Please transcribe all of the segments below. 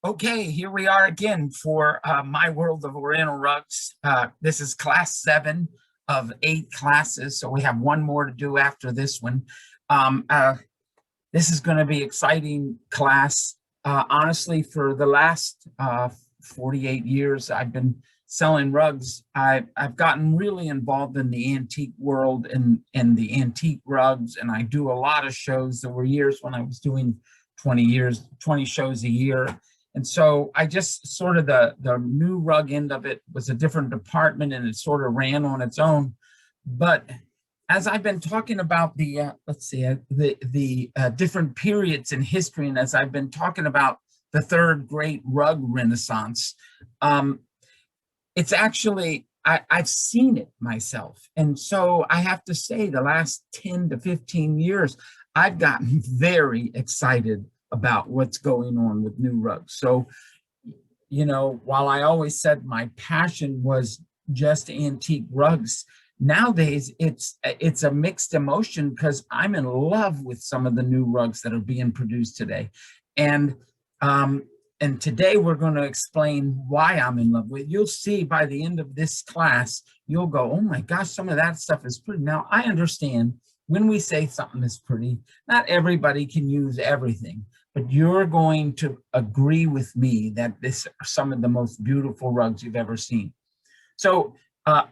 Okay, here we are again for my World of Oriental Rugs. This is class 7 of 8 classes, so we have one more to do after this one. Um, uh, this is going to be exciting class. Honestly, for the last 48 years, I've been selling rugs. I've gotten really involved in the antique world and the antique rugs, and I do a lot of shows. There were years when I was doing 20 shows a year. And so I just sort of the new rug end of it was a different department and it sort of ran on its own. But as I've been talking about the different periods in history, and as I've been talking about the third great rug renaissance, um, it's actually I've seen it myself. And so I have to say the last 10 to 15 years, I've gotten very excited about what's going on with new rugs. So, while I always said my passion was just antique rugs, nowadays it's a mixed emotion because I'm in love with some of the new rugs that are being produced today. And um, and today we're going to explain why I'm in love with it. You'll see by the end of this class, you'll go, oh my gosh, some of that stuff is pretty. Now, I understand when we say something is pretty, not everybody can use everything, but you're going to agree with me that this are some of the most beautiful rugs you've ever seen. So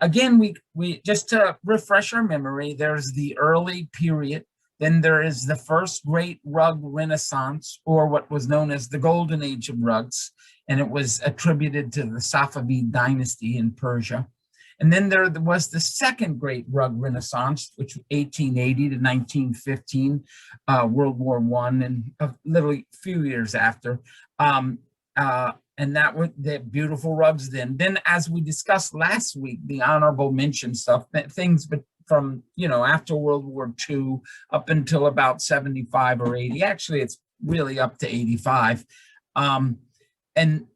again, we just to refresh our memory, there's the early period, then there is the first great rug renaissance, or what was known as the golden age of rugs, and it was attributed to the Safavid dynasty in Persia. And then there was the second great rug renaissance, which was 1880 to 1915, World War I, and literally a few years after. And that was the beautiful rugs then. Then, as we discussed last week, the honorable mention stuff, things but from, after World War II up until about 75 or 80. Actually, it's really up to 85. And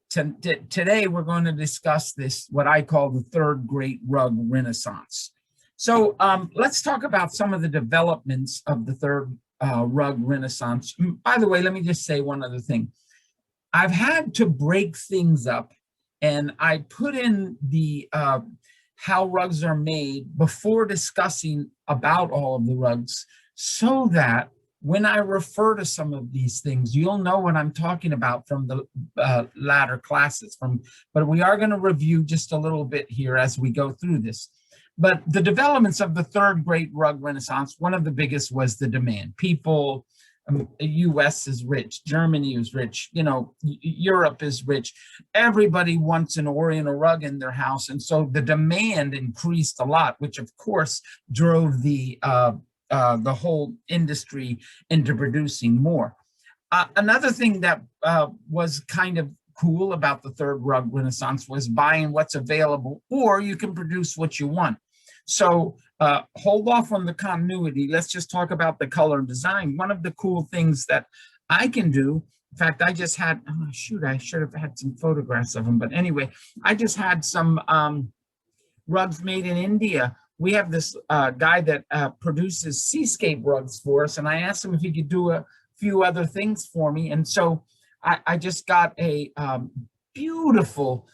today we're going to discuss this, what I call the third great rug renaissance. So let's talk about some of the developments of the third rug renaissance. By the way, let me just say one other thing. I've had to break things up, and I put in the how rugs are made before discussing about all of the rugs, so that when I refer to some of these things, you'll know what I'm talking about from the latter classes. But we are going to review just a little bit here as we go through this. But the developments of the third great rug renaissance, one of the biggest was the demand. People, US is rich, Germany is rich, Europe is rich. Everybody wants an Oriental rug in their house. And so the demand increased a lot, which of course drove the whole industry into producing more. Another thing that was kind of cool about the third rug renaissance was buying what's available, or you can produce what you want. So hold off on the continuity. Let's just talk about the color and design. One of the cool things that I can do, in fact, I just had, I should have had some photographs of them. But anyway, I just had some rugs made in India. We have this guy that produces seascape rugs for us, and I asked him if he could do a few other things for me. And so I just got a beautiful,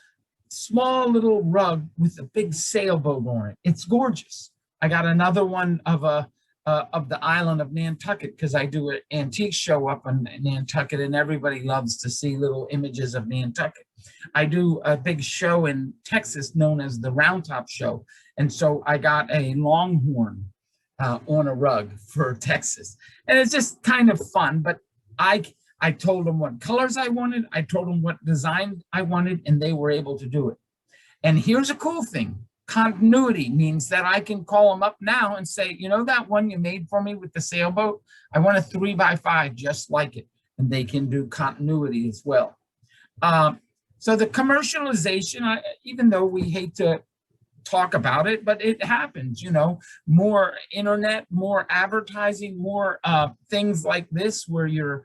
small little rug with a big sailboat on it. It's gorgeous. I got another one of the island of Nantucket, because I do an antique show up in Nantucket, and everybody loves to see little images of Nantucket. I do a big show in Texas known as the Round Top Show. And so I got a longhorn on a rug for Texas. And it's just kind of fun, but I told them what colors I wanted. I told them what design I wanted, and they were able to do it. And here's a cool thing. Continuity means that I can call them up now and say, that one you made for me with the sailboat? I want a 3x5 just like it. And they can do continuity as well. So the commercialization, even though we hate to talk about it, but it happens, more internet, more advertising, more things like this where you're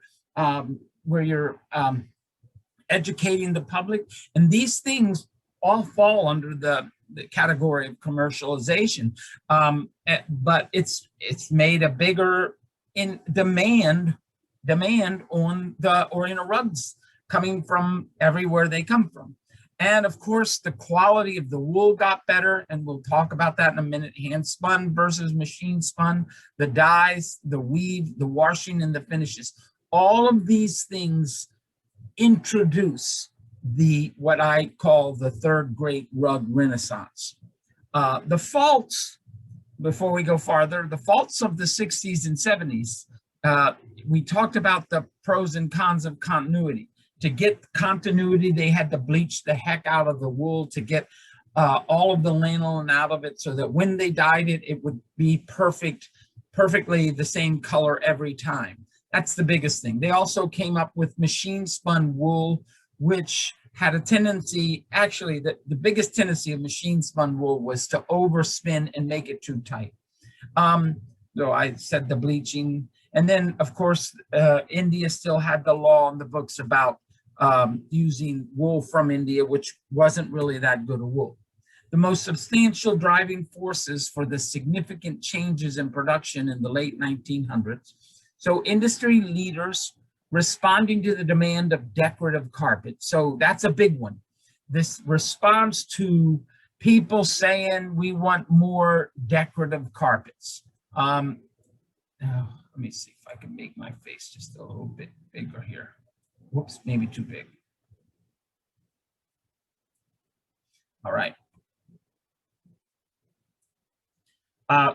educating the public. And these things all fall under the category of commercialization. But it's made a bigger demand on the Oriental rugs coming from everywhere they come from. And of course, the quality of the wool got better, and we'll talk about that in a minute. Hand spun versus machine spun, the dyes, the weave, the washing, and the finishes. All of these things introduce what I call the third great rug renaissance. The faults, before we go farther, the faults of the 60s and 70s, we talked about the pros and cons of continuity. To get continuity, they had to bleach the heck out of the wool to get all of the lanolin out of it, so that when they dyed it, it would be perfectly the same color every time. That's the biggest thing. They also came up with machine spun wool, which had a tendency, actually, the biggest tendency of machine spun wool was to overspin and make it too tight. So I said the bleaching. And then, of course, India still had the law in the books about using wool from India, which wasn't really that good a wool. The most substantial driving forces for the significant changes in production in the late 1900s. So industry leaders responding to the demand of decorative carpet. So that's a big one. This response to people saying we want more decorative carpets. Let me see if I can make my face just a little bit bigger here. Whoops, maybe too big. All right.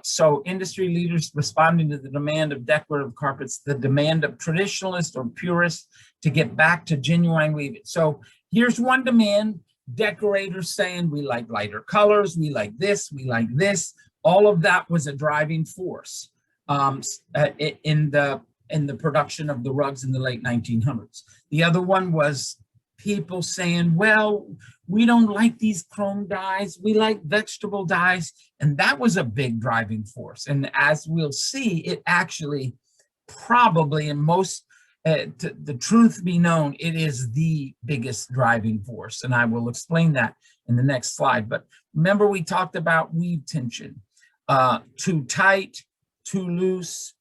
So industry leaders responding to the demand of decorative carpets, the demand of traditionalists or purists to get back to genuine weaving. So here's one demand: decorators saying we like lighter colors, we like this, we like this. All of that was a driving force in the production of the rugs in the late 1900s. The other one was people saying, well, we don't like these chrome dyes, we like vegetable dyes. And that was a big driving force. And as we'll see, it actually probably, in most, the truth be known, it is the biggest driving force. And I will explain that in the next slide. But remember, we talked about weave tension, too tight, too loose,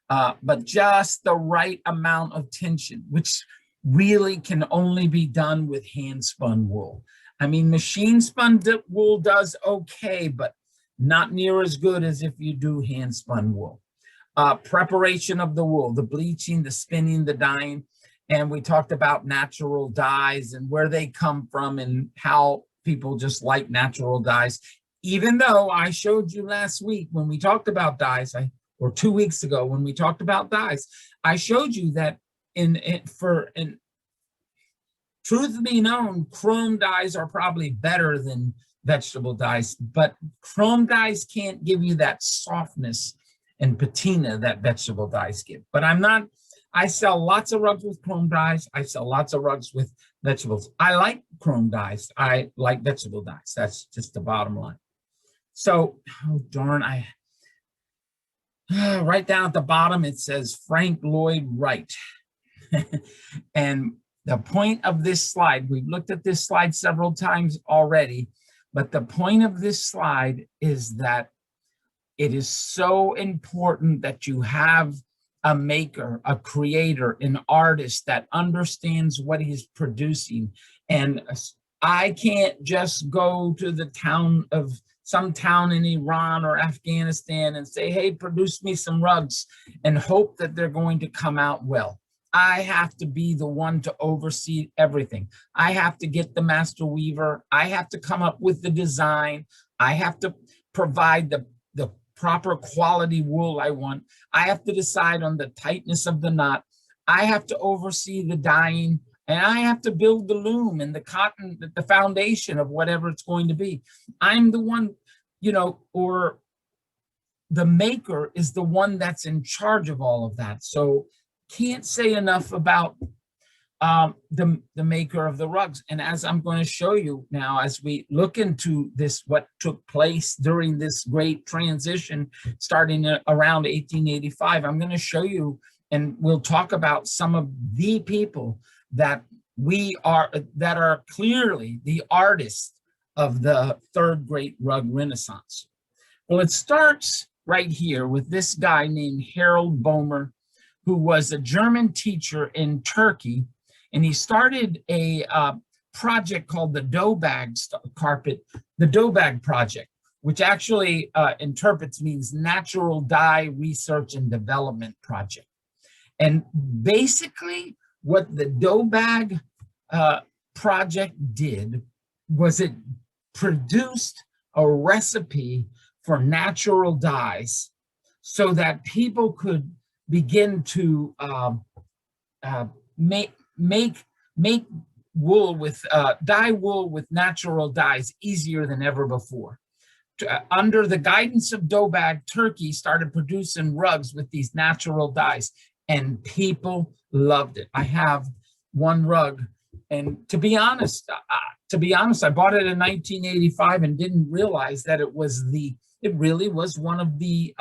but just the right amount of tension, which really can only be done with hand spun wool. I mean, machine spun wool does okay, but not near as good as if you do hand spun wool. Preparation of the wool, the bleaching, the spinning, the dyeing. And we talked about natural dyes and where they come from and how people just like natural dyes. Even though I showed you last week when we talked about dyes, or 2 weeks ago when we talked about dyes, I showed you that truth be known, chrome dyes are probably better than vegetable dyes, but chrome dyes can't give you that softness and patina that vegetable dyes give. But I sell lots of rugs with chrome dyes. I sell lots of rugs with vegetables. I like chrome dyes. I like vegetable dyes. That's just the bottom line. So, oh darn, right down at the bottom, it says Frank Lloyd Wright. And the point of this slide, we've looked at this slide several times already, but the point of this slide is that it is so important that you have a maker, a creator, an artist that understands what he's producing. And I can't just go to some town in Iran or Afghanistan and say, hey, produce me some rugs, and hope that they're going to come out well. I have to be the one to oversee everything. I have to get the master weaver. I have to come up with the design. I have to provide the proper quality wool I want. I have to decide on the tightness of the knot. I have to oversee the dyeing, and I have to build the loom and the cotton, the foundation of whatever it's going to be. I'm the one, or the maker is the one that's in charge of all of that. So can't say enough about the maker of the rugs. And as I'm going to show you now, as we look into this, what took place during this great transition, starting around 1885, I'm going to show you, and we'll talk about some of the people that are clearly the artists of the third great rug renaissance. Well, it starts right here with this guy named Harold Boehmer, who was a German teacher in Turkey and he started a project called the doughbag carpet, the doughbag project, which actually interprets means Natural Dye Research and Development Project. And basically what the doughbag project did was it produced a recipe for natural dyes so that people could begin to make wool with dye wool with natural dyes easier than ever before. Under the guidance of doughbag, Turkey started producing rugs with these natural dyes, and people loved it. I have one rug, and to be honest, I bought it in 1985 and didn't realize that it really was one of the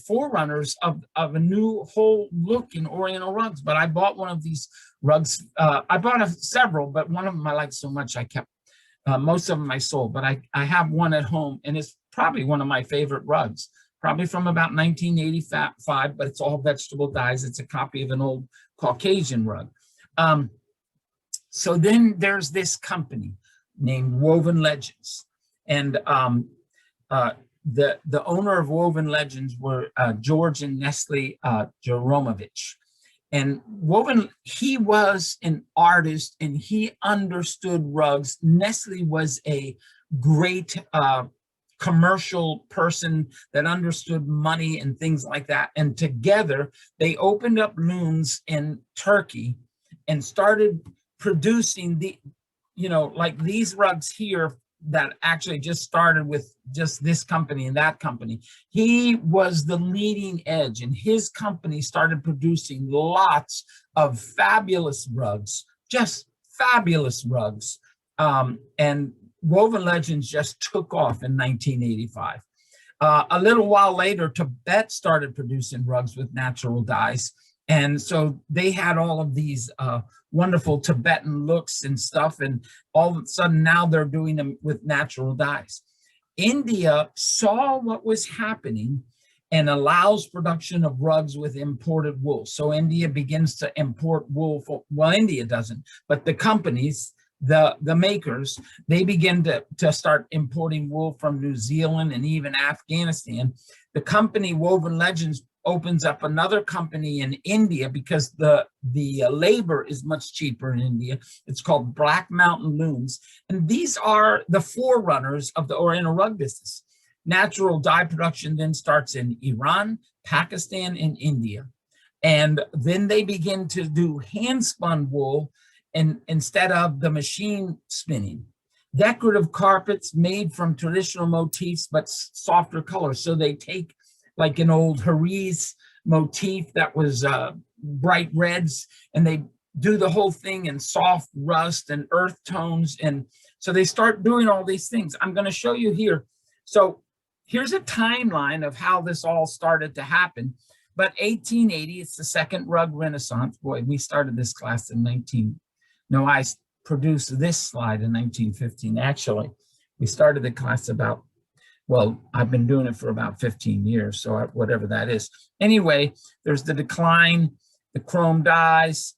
forerunners of a new whole look in Oriental rugs. But I bought one of these rugs. I bought several, but one of them I liked so much I kept. Most of them I sold, but I have one at home, and it's probably one of my favorite rugs, probably from about 1985, but it's all vegetable dyes. It's a copy of an old Caucasian rug. So then there's this company named Woven Legends, and the owner of Woven Legends were George and Nestle Jeromovich. And Woven, he was an artist and he understood rugs. Nestle was a great commercial person that understood money and things like that. And together they opened up looms in Turkey and started producing like these rugs here that actually just started with just this company and that company. He was the leading edge, and his company started producing lots of fabulous rugs, just fabulous rugs. And Woven Legends just took off in 1985. A little while later, Tibet started producing rugs with natural dyes. And so they had all of these wonderful Tibetan looks and stuff. And all of a sudden now they're doing them with natural dyes. India saw what was happening and allows production of rugs with imported wool. So India begins to import wool. Well, India doesn't, but the companies, the makers, they begin to start importing wool from New Zealand and even Afghanistan. The company Woven Legends opens up another company in India because the labor is much cheaper in India. It's called Black Mountain Looms. And these are the forerunners of the Oriental rug business. Natural dye production then starts in Iran, Pakistan, and India. And then they begin to do hand-spun wool instead of the machine spinning. Decorative carpets made from traditional motifs, but softer colors. So they take like an old Haris motif that was bright reds, and they do the whole thing in soft rust and earth tones. And so they start doing all these things. I'm going to show you here. So here's a timeline of how this all started to happen. But 1880, it's the second rug renaissance. Boy, we started this class in I produced this slide in 1915. Actually, we started the class about, well, I've been doing it for about 15 years, so whatever that is. Anyway, there's the decline, the chrome dyes,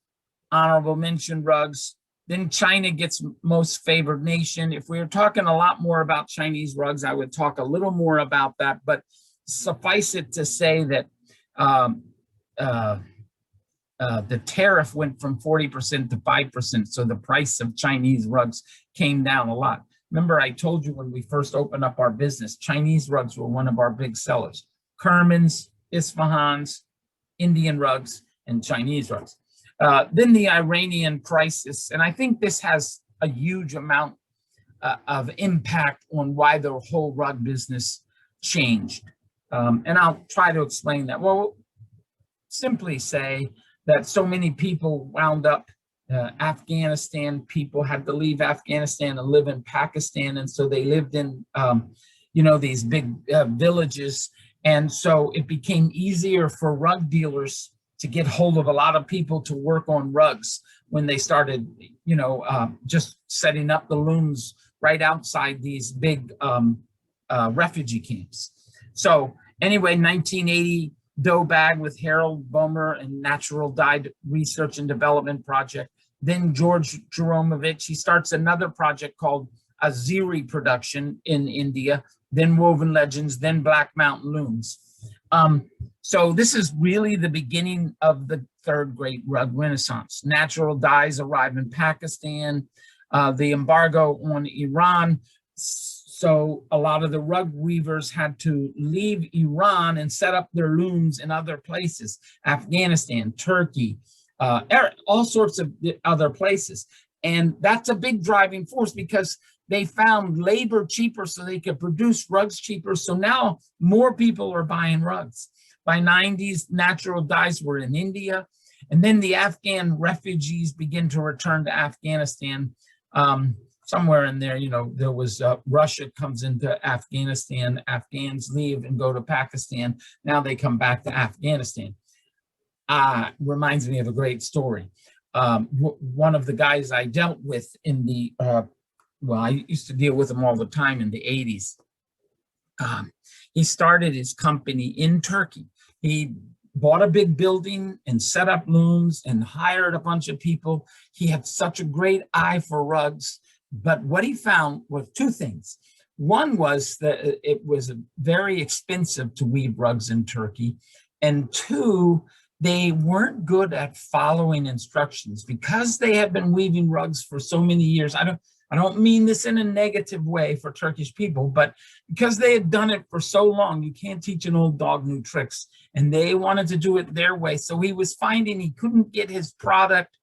honorable mention rugs. Then China gets most favored nation. If we were talking a lot more about Chinese rugs, I would talk a little more about that, but suffice it to say that the tariff went from 40% to 5%, so the price of Chinese rugs came down a lot. Remember, I told you when we first opened up our business, Chinese rugs were one of our big sellers. Kermans, Isfahans, Indian rugs, and Chinese rugs. Then the Iranian crisis, and I think this has a huge amount of impact on why the whole rug business changed. And I'll try to explain that. Well, simply say that so many people wound up Afghanistan. People had to leave Afghanistan and live in Pakistan, and so they lived in these big villages, and so it became easier for rug dealers to get hold of a lot of people to work on rugs when they started just setting up the looms right outside these big refugee camps. So anyway, 1980, Doughbag with Harold Bomer and Natural Dye Research and Development Project. Then George Jeromovich, he starts another project called Aziri Production in India, then Woven Legends, then Black Mountain Looms. So this is really the beginning of the third great rug renaissance. Natural dyes arrive in Pakistan, the embargo on Iran. So a lot of the rug weavers had to leave Iran and set up their looms in other places, Afghanistan, Turkey, all sorts of other places. And that's a big driving force because they found labor cheaper so they could produce rugs cheaper. So now more people are buying rugs. By 90s, natural dyes were in India. And then the Afghan refugees begin to return to Afghanistan. Somewhere in there, you know, there was Russia comes into Afghanistan, Afghans leave and go to Pakistan. Now they come back to Afghanistan. Reminds me of a great story. One of the guys I dealt with in the, well, I used to deal with him all the time in the 80s. He started his company in Turkey. He bought a big building and set up looms and hired a bunch of people. He had such a great eye for rugs. But what he found was two things. One was that it was very expensive to weave rugs in Turkey. And two, they weren't good at following instructions because they had been weaving rugs for so many years. I don't mean this in a negative way for Turkish people, but because they had done it for so long, you can't teach an old dog new tricks. And they wanted to do it their way. So he was finding he couldn't get his product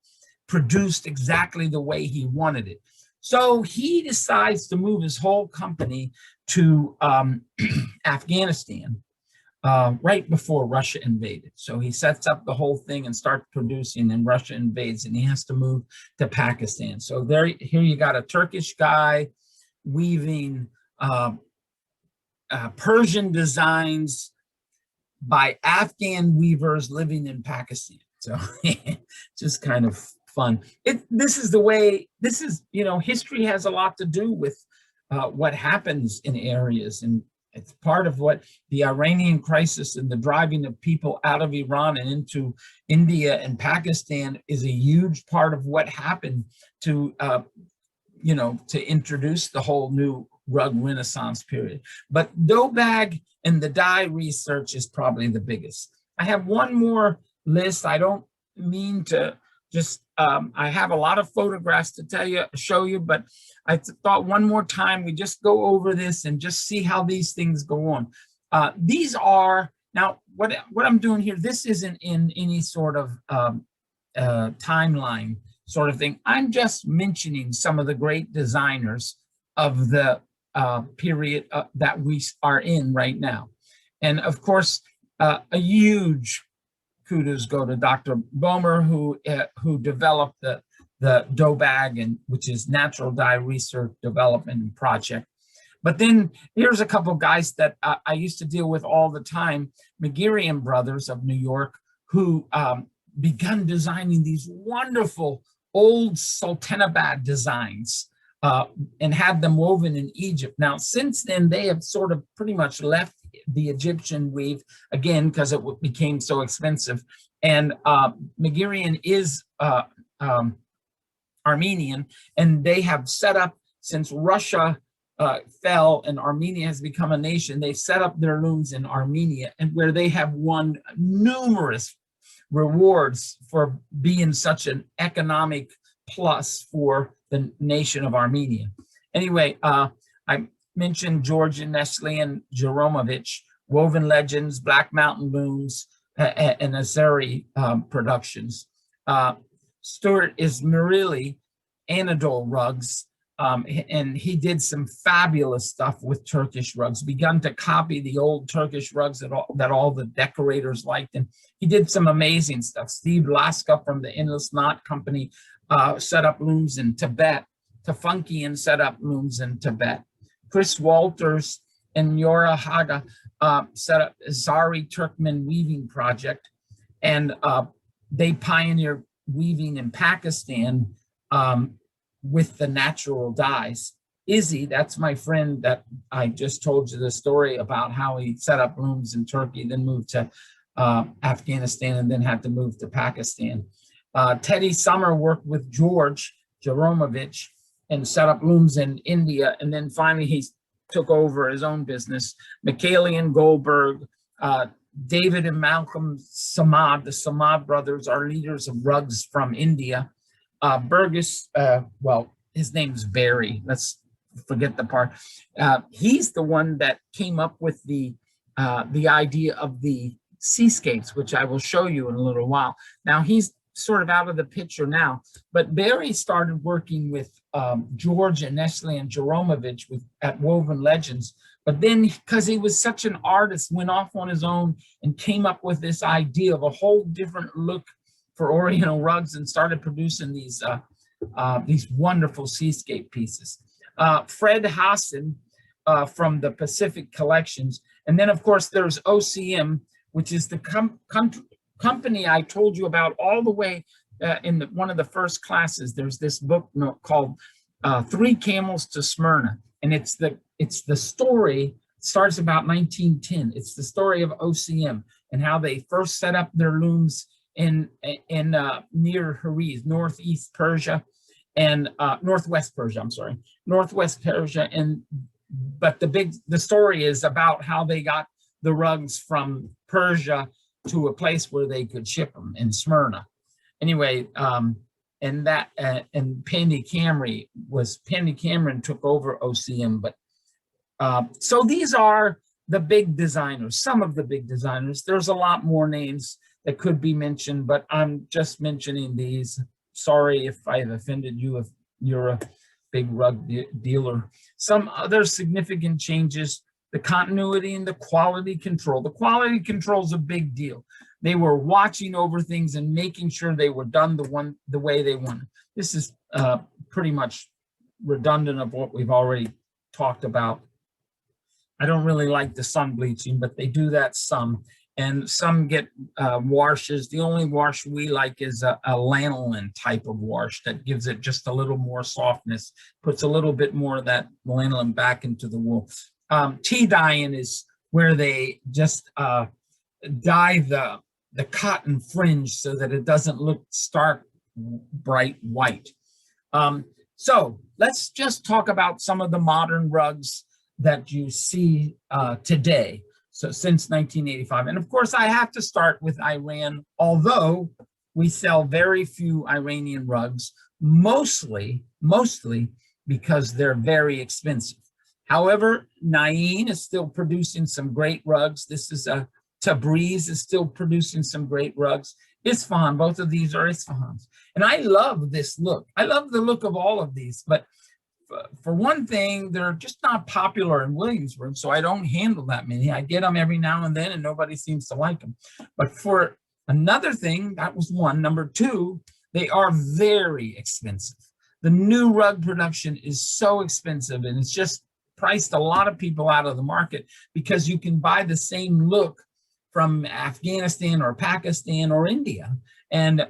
produced exactly the way he wanted it. So he decides to move his whole company to Afghanistan right before Russia invaded. So he sets up the whole thing and starts producing, and Russia invades, and he has to move to Pakistan. So here you got a Turkish guy weaving Persian designs by Afghan weavers living in Pakistan. So just kind of fun. This is the way, you know, history has a lot to do with what happens in areas. And it's part of what the Iranian crisis and the driving of people out of Iran and into India and Pakistan is a huge part of what happened to, you know, to introduce the whole new rug renaissance period. But doughbag and the dye research is probably the biggest. I have one more list. I don't mean to just, I have a lot of photographs to show you, but I thought one more time we just go over this and just see how these things go on. These are, now what I'm doing here, this isn't in any sort of timeline sort of thing. I'm just mentioning some of the great designers of the period that we are in right now. And of course, a huge kudos go to Dr. Bomer, who developed the doughbag, and which is Natural Dye Research Development Project. But then here's a couple guys that I used to deal with all the time, Magirian brothers of New York, who began designing these wonderful old Sultanabad designs and had them woven in Egypt. Now, since then, they have sort of pretty much left the Egyptian weave, again, because it became so expensive. And Magirian is Armenian, and they have set up, since Russia fell and Armenia has become a nation, they set up their looms in Armenia, and where they have won numerous rewards for being such an economic plus for the nation of Armenia. Anyway, I mentioned George and Nestle and Jeromovich, Woven Legends, Black Mountain Looms, and Azeri Productions. Stuart Ismaili, Anadolu Rugs, and he did some fabulous stuff with Turkish rugs, begun to copy the old Turkish rugs that all the decorators liked, and he did some amazing stuff. Steve Laska from the Endless Knot Company set up looms in Tibet. Tafunkian set up looms in Tibet. Chris Walters and Yora Haga set up Zari Turkmen Weaving Project, and they pioneered weaving in Pakistan with the natural dyes. Izzy, that's my friend that I just told you the story about how he set up looms in Turkey, then moved to Afghanistan and then had to move to Pakistan. Teddy Summer worked with George Jeromovich and set up looms in India. And then finally he took over his own business. Michaelian Goldberg, David and Malcolm Samad, the Samad brothers, are leaders of rugs from India. Burgess, well, his name's Barry. Let's forget the part. He's the one that came up with the idea of the seascapes, which I will show you in a little while. Now he's sort of out of the picture now, but Barry started working with George and Nestle and Jeromovich at Woven Legends. But then, because he was such an artist, went off on his own and came up with this idea of a whole different look for Oriental rugs and started producing these wonderful seascape pieces. Fred Hassan from the Pacific Collections. And then, of course, there's OCM, which is the company I told you about all the way in one of the first classes. There's this book called Three Camels to Smyrna. And it's the story, starts about 1910. It's the story of OCM and how they first set up their looms in near Heriz, northeast Persia, and northwest Persia, I'm sorry, northwest Persia. But the story is about how they got the rugs from Persia to a place where they could ship them in Smyrna. Anyway, and Pandy Cameron took over OCM. But so these are the big designers, some of the big designers. There's a lot more names that could be mentioned, but I'm just mentioning these. Sorry if I've offended you if you're a big rug dealer. Some other significant changes: the continuity and the quality control. The quality control is a big deal. They were watching over things and making sure they were done the way they wanted. This is pretty much redundant of what we've already talked about. I don't really like the sun bleaching, but they do that some. And some get washes. The only wash we like is a lanolin type of wash that gives it just a little more softness, puts a little bit more of that lanolin back into the wool. Tea dyeing is where they just dye the cotton fringe so that it doesn't look stark, bright white. So let's just talk about some of the modern rugs that you see today. So since 1985. And of course, I have to start with Iran, although we sell very few Iranian rugs, mostly because they're very expensive. However, Nain is still producing some great rugs. This is Tabriz is still producing some great rugs. Isfahan, both of these are Isfahans. And I love this look. I love the look of all of these, but for one thing, they're just not popular in Williamsburg, so I don't handle that many. I get them every now and then, and nobody seems to like them. But for another thing, that was one. Number two, they are very expensive. The new rug production is so expensive, and it's just priced a lot of people out of the market because you can buy the same look from Afghanistan or Pakistan or India. And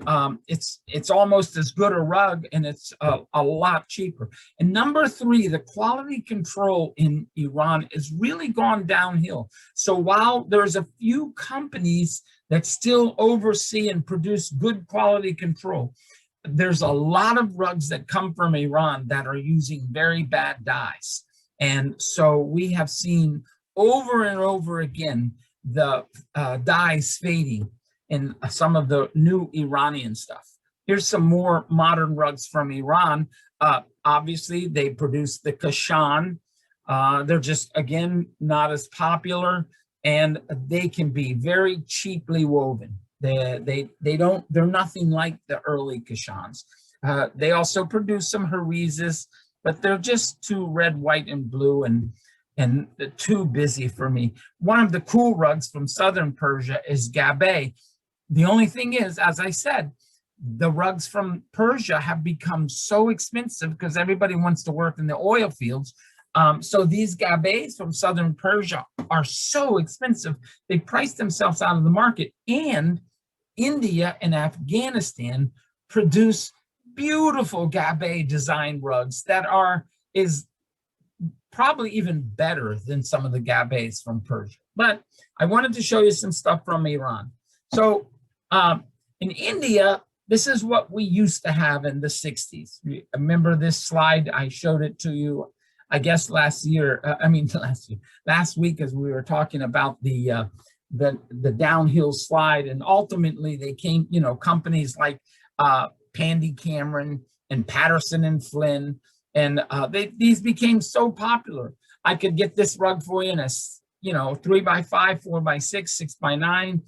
it's almost as good a rug, and it's a lot cheaper. And number three, the quality control in Iran has really gone downhill. So while there's a few companies that still oversee and produce good quality control, there's a lot of rugs that come from Iran that are using very bad dyes. And so we have seen over and over again the dyes fading in some of the new Iranian stuff. Here's some more modern rugs from Iran. Obviously, they produce the Kashan. They're just, again, not as popular, and they can be very cheaply woven. They're nothing like the early Kashans. They also produce some Harizes, but they're just too red, white, and blue, and too busy for me. One of the cool rugs from southern Persia is Gabe. The only thing is, as I said, the rugs from Persia have become so expensive because everybody wants to work in the oil fields. So these gabes from southern Persia are so expensive, they price themselves out of the market. And India and Afghanistan produce beautiful gabe design rugs that is probably even better than some of the gabes from Persia. But I wanted to show you some stuff from Iran. So in India, this is what we used to have in the 60s. Remember this slide? I showed it to you, I guess, last year. Last week, as we were talking about the downhill slide. And ultimately they came, companies like Pandy Cameron and Patterson and Flynn. And these became so popular. I could get this rug for you in a, 3x5, 4x6, 6x9,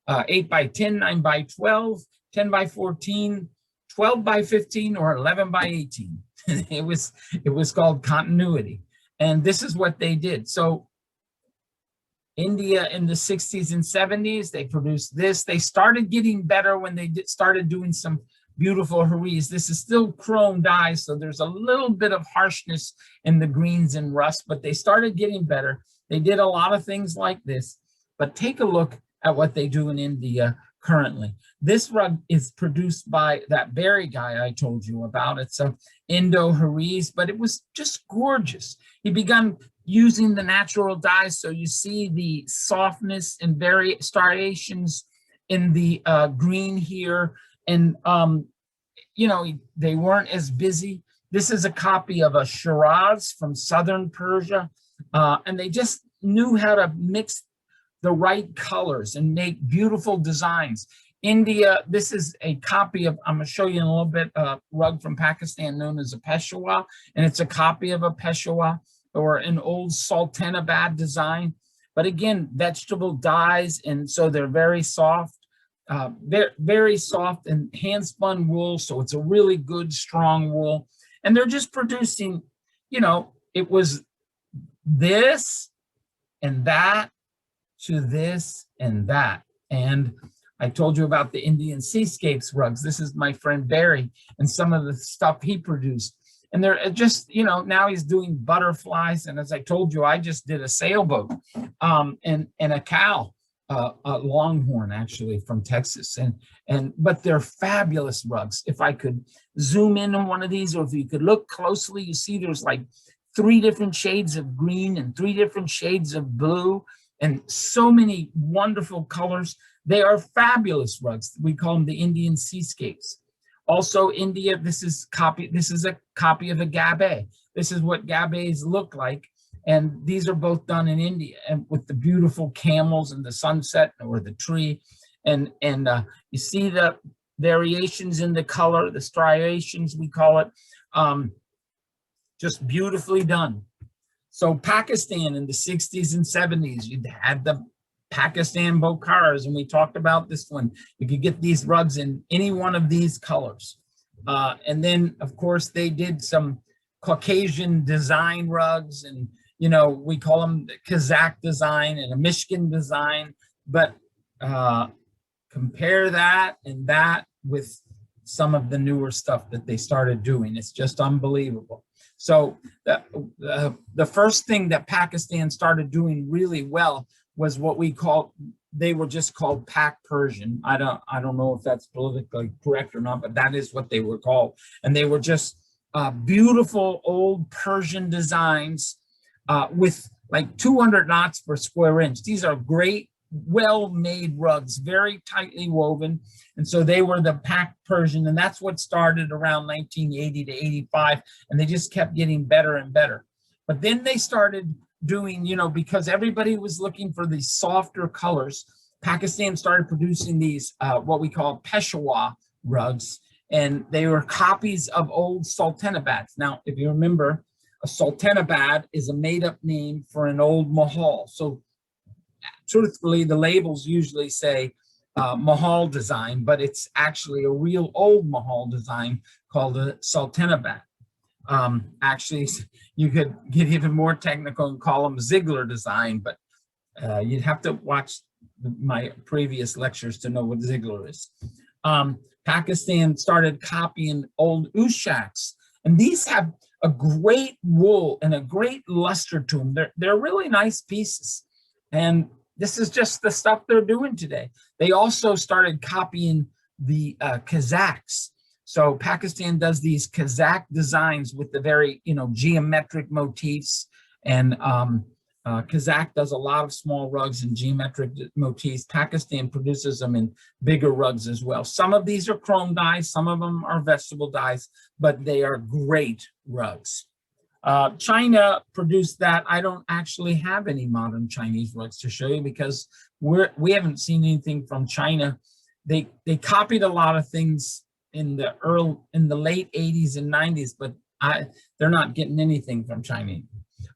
8x10, 9x12, 10x14, 12x15, or 11x18. It was called continuity. And this is what they did. So India in the 60s and 70s, they produced this. They started getting better when they started doing some beautiful haris. This is still chrome dye, so there's a little bit of harshness in the greens and rust, but they started getting better. They did a lot of things like this, but take a look at what they do in India currently. This rug is produced by that Barry guy I told you about. It's a Indo haris, but it was just gorgeous. He began using the natural dyes, so you see the softness and striations in the green here. And, they weren't as busy. This is a copy of a Shiraz from southern Persia. And they just knew how to mix the right colors and make beautiful designs. India, this is a copy of, I'm going to show you in a little bit, a rug from Pakistan known as a Peshawar. And it's a copy of a Peshawar or an old Sultanabad design. But again, vegetable dyes, and so they're very soft. They're very soft and hand spun wool, so it's a really good strong wool. And they're just producing, it was this and that to this and that. And I told you about the Indian Seascapes rugs. This is my friend Barry and some of the stuff he produced. And they're just, now he's doing butterflies. And as I told you, I just did a sailboat and a cow. A longhorn, actually, from Texas, but they're fabulous rugs. If I could zoom in on one of these, or if you could look closely, you see there's like 3 different shades of green and 3 different shades of blue, and so many wonderful colors. They are fabulous rugs. We call them the Indian Seascapes. Also, India. This is a copy of a gabe. This is what gabes look like. And these are both done in India, and with the beautiful camels and the sunset or the tree. And you see the variations in the color, the striations, we call it, just beautifully done. So Pakistan in the 60s and 70s, you had the Pakistan Bokharas, and we talked about this one. You could get these rugs in any one of these colors. And then, of course, they did some Caucasian design rugs, and we call them the Kazakh design and a Michigan design, but compare that and that with some of the newer stuff that they started doing. It's just unbelievable. So the first thing that Pakistan started doing really well was what they were just called Pak Persian. I don't know if that's politically correct or not, but that is what they were called. And they were just beautiful old Persian designs with like 200 knots per square inch. These are great, well-made rugs, very tightly woven. And so they were the Pak Persian, and that's what started around 1980 to 85. And they just kept getting better and better. But then they started doing, because everybody was looking for these softer colors, Pakistan started producing these, what we call Peshawar rugs. And they were copies of old Sultanabads. Now, if you remember, a Sultanabad is a made-up name for an old mahal. So truthfully, the labels usually say mahal design, but it's actually a real old mahal design called a Sultanabad. Actually, you could get even more technical and call them Ziegler design, but you'd have to watch my previous lectures to know what Ziegler is. Pakistan started copying old ushaks, and these have a great wool and a great luster to them. They're really nice pieces. And this is just the stuff they're doing today. They also started copying the Kazakhs. So Pakistan does these Kazakh designs with the very, geometric motifs and Kazakh does a lot of small rugs and geometric motifs. Pakistan produces them in bigger rugs as well. Some of these are chrome dyes, some of them are vegetable dyes, but they are great rugs. China produced that. I don't actually have any modern Chinese rugs to show you because we haven't seen anything from China. They copied a lot of things in the late 80s and 90s, but they're not getting anything from China.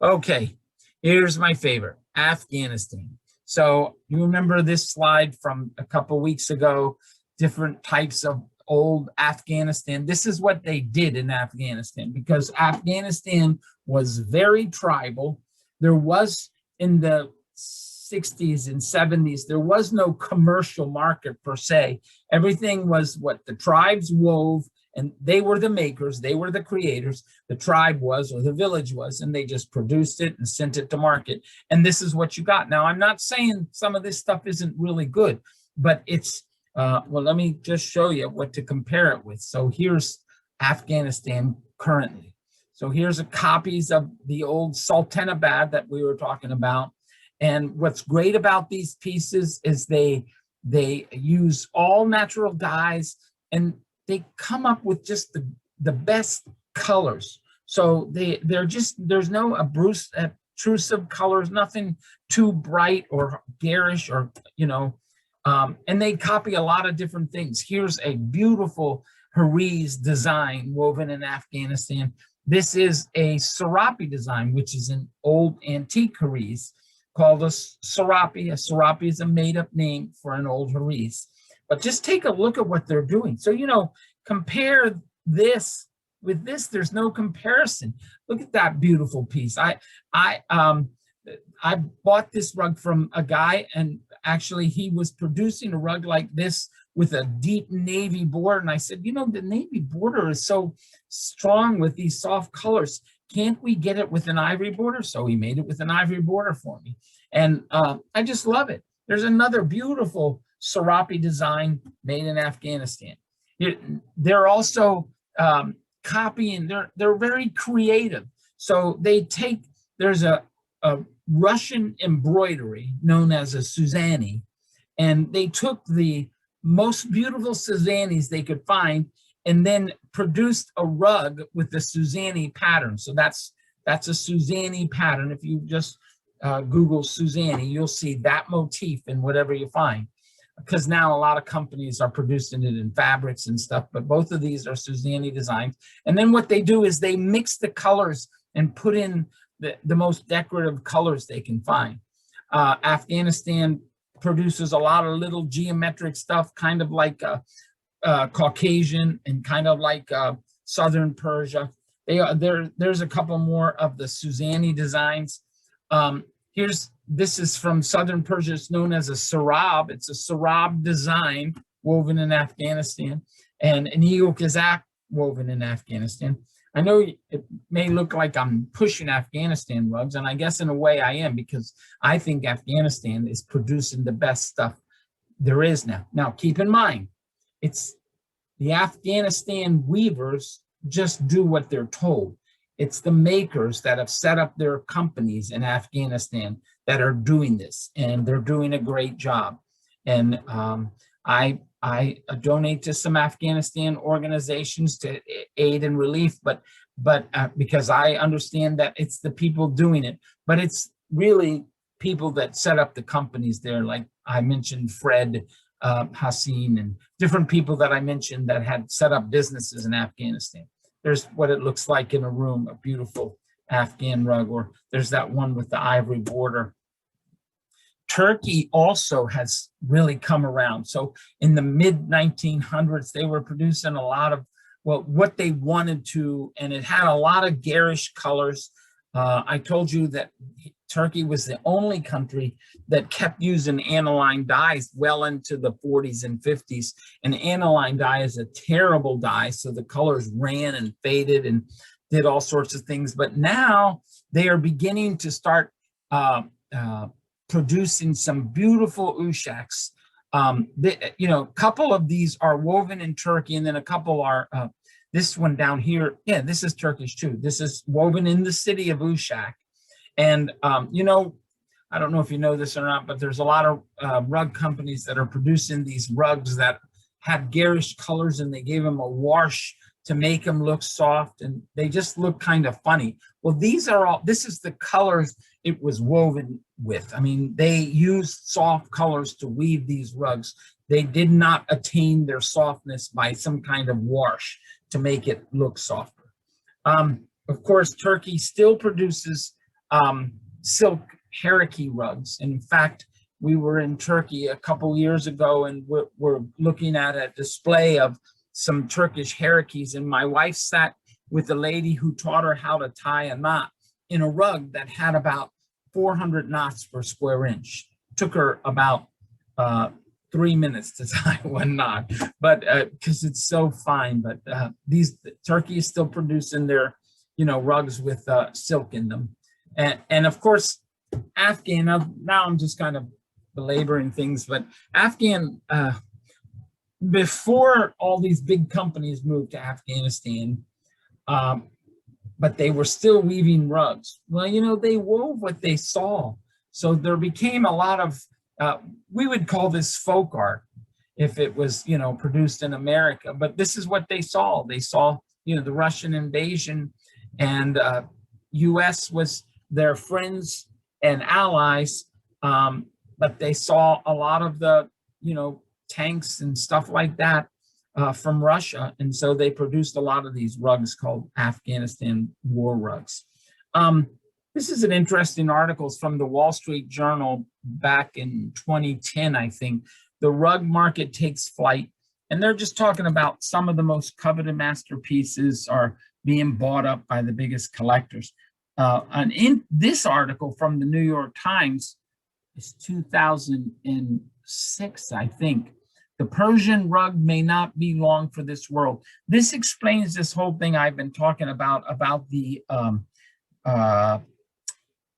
Okay, here's my favorite, Afghanistan. So you remember this slide from a couple weeks ago, different types of old Afghanistan. This is what they did in Afghanistan because Afghanistan was very tribal. There was in the 60s and 70s, there was no commercial market per se. Everything was what the tribes wove, and they were the makers, they were the creators. The tribe was, or the village was, and they just produced it and sent it to market. And this is what you got. Now, I'm not saying some of this stuff isn't really good, but it's, well, let me just show you what to compare it with. So here's Afghanistan currently. So here's copies of the old Sultanabad that we were talking about. And what's great about these pieces is they use all natural dyes, and they come up with just the best colors. So they're just, there's no obtrusive colors, nothing too bright or garish or, and they copy a lot of different things. Here's a beautiful Hariz design woven in Afghanistan. This is a serape design, which is an old antique Hariz called a serape. A serape is a made-up name for an old Hariz. But just take a look at what they're doing. So, compare this with this. There's no comparison. Look at that beautiful piece. I bought this rug from a guy, and actually he was producing a rug like this with a deep navy border. And I said, the navy border is so strong with these soft colors. Can't we get it with an ivory border? So he made it with an ivory border for me. And I just love it. There's another beautiful serape design made in Afghanistan. They're also copying, they're very creative. So there's a Russian embroidery known as a Suzani, and they took the most beautiful Suzanis they could find and then produced a rug with the Suzani pattern. So that's a Suzani pattern. If you just Google Suzani, you'll see that motif in whatever you find, because now a lot of companies are producing it in fabrics and stuff, but both of these are Suzani designs. And then what they do is they mix the colors and put in the most decorative colors they can find. Afghanistan produces a lot of little geometric stuff, kind of like Caucasian and kind of like Southern Persia. There's a couple more of the Suzani designs. This is from Southern Persia. It's known as a sarab. It's a sarab design woven in Afghanistan, and an eagle Kazakh woven in Afghanistan. I know it may look like I'm pushing Afghanistan rugs, and I guess in a way I am, because I think Afghanistan is producing the best stuff there is now. Now, keep in mind, it's the Afghanistan weavers just do what they're told. It's the makers that have set up their companies in Afghanistan that are doing this, and they're doing a great job. And I donate to some Afghanistan organizations to aid and relief, but because I understand that it's the people doing it, but it's really people that set up the companies there. Like I mentioned, Fred Hassin and different people that I mentioned that had set up businesses in Afghanistan. There's what it looks like in a room, a beautiful Afghan rug, or there's that one with the ivory border. Turkey also has really come around. So in the mid 1900s, they were producing a lot of, well, what they wanted to, and it had a lot of garish colors. I told you that Turkey was the only country that kept using aniline dyes well into the 40s and 50s. And aniline dye is a terrible dye, so the colors ran and faded and did all sorts of things. But now they are beginning to start producing some beautiful ushaks. A couple of these are woven in Turkey, and then a couple are, this one down here, yeah, this is Turkish too. This is woven in the city of Uşak. And, you know, I don't know if you know this or not, but there's a lot of rug companies that are producing these rugs that have garish colors, and they gave them a wash to make them look soft, and they just look kind of funny. Well, this is the colors it was woven with. I mean, they used soft colors to weave these rugs. They did not attain their softness by some kind of wash to make it look softer. Of course, Turkey still produces silk haraki rugs. And in fact, we were in Turkey a couple years ago, and we're looking at a display of some Turkish harakis, and my wife sat with a lady who taught her how to tie a knot in a rug that had about 400 knots per square inch. Took her about 3 minutes to tie one knot, but because it's so fine. But Turkey is still producing their, you know, rugs with silk in them, and of course, Afghan. Now I'm just kind of belaboring things, but Afghan. Before all these big companies moved to Afghanistan, but they were still weaving rugs. Well, you know, they wove what they saw. So there became a lot of, we would call this folk art if it was, you know, produced in America. But this is what they saw. They saw, you know, the Russian invasion, and US was their friends and allies, but they saw a lot of the, you know, tanks and stuff like that from Russia. And so they produced a lot of these rugs called Afghanistan war rugs. This is an interesting article from the Wall Street Journal back in 2010, I think. The rug market takes flight. And they're just talking about some of the most coveted masterpieces are being bought up by the biggest collectors. And in this article from the New York Times, it's 2006, I think. The Persian rug may not be long for this world. This explains this whole thing I've been talking about the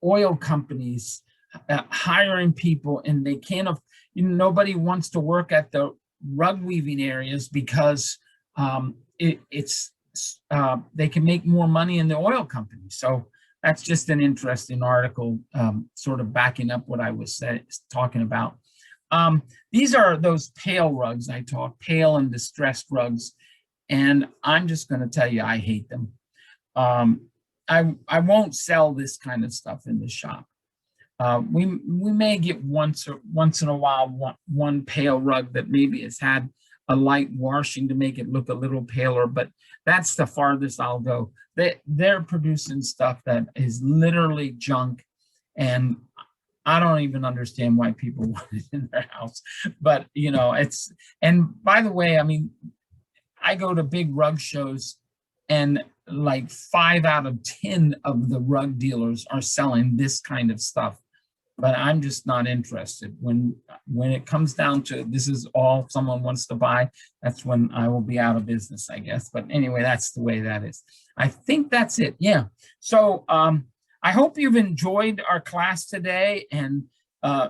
oil companies hiring people, and they can't, you know, nobody wants to work at the rug weaving areas because they can make more money in the oil companies. So that's just an interesting article, sort of backing up what I was talking about. These are those pale rugs I talk, pale and distressed rugs. And I'm just going to tell you, I hate them. I won't sell this kind of stuff in the shop. We may get once in a while one pale rug that maybe has had a light washing to make it look a little paler, but that's the farthest I'll go. They're producing stuff that is literally junk, and I don't even understand why people want it in their house. But, you know, and by the way, I mean, I go to big rug shows, and like 5 out of 10 of the rug dealers are selling this kind of stuff. But I'm just not interested. When it comes down to this is all someone wants to buy, that's when I will be out of business, I guess. But anyway, that's the way that is. I think that's it. Yeah. So I hope you've enjoyed our class today and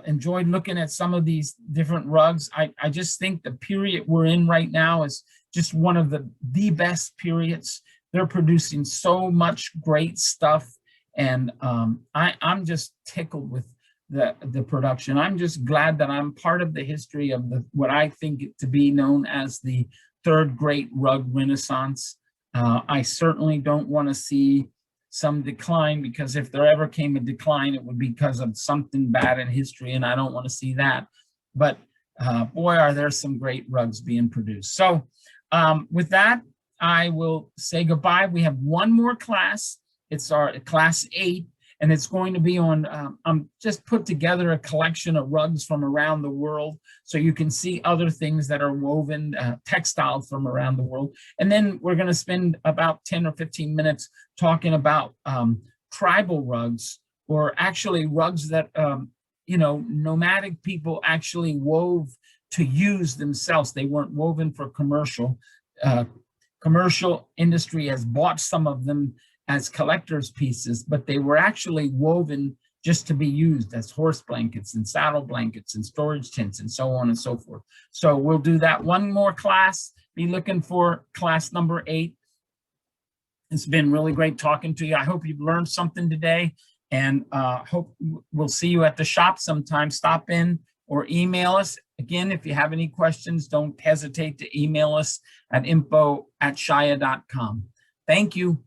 enjoyed looking at some of these different rugs. I just think the period we're in right now is just one of the best periods. They're producing so much great stuff. And I'm just tickled with the production. I'm just glad that I'm part of the history of what I think to be known as the third great rug renaissance. I certainly don't want to see some decline, because if there ever came a decline, it would be because of something bad in history, and I don't want to see that. But boy, are there some great rugs being produced. So with that, I will say goodbye. We have one more class. It's our class 8. And it's going to be on, I'm just put together a collection of rugs from around the world so you can see other things that are woven, textiles from around the world. And then we're going to spend about 10 or 15 minutes talking about tribal rugs, or actually rugs that, you know, nomadic people actually wove to use themselves. They weren't woven for commercial. Commercial industry has bought some of them as collector's pieces, but they were actually woven just to be used as horse blankets and saddle blankets and storage tents and so on and so forth. So we'll do that one more class. Be looking for class number 8. It's been really great talking to you. I hope you've learned something today. And hope we'll see you at the shop sometime. Stop in or email us. Again, if you have any questions, don't hesitate to email us at info@shaia.com. Thank you.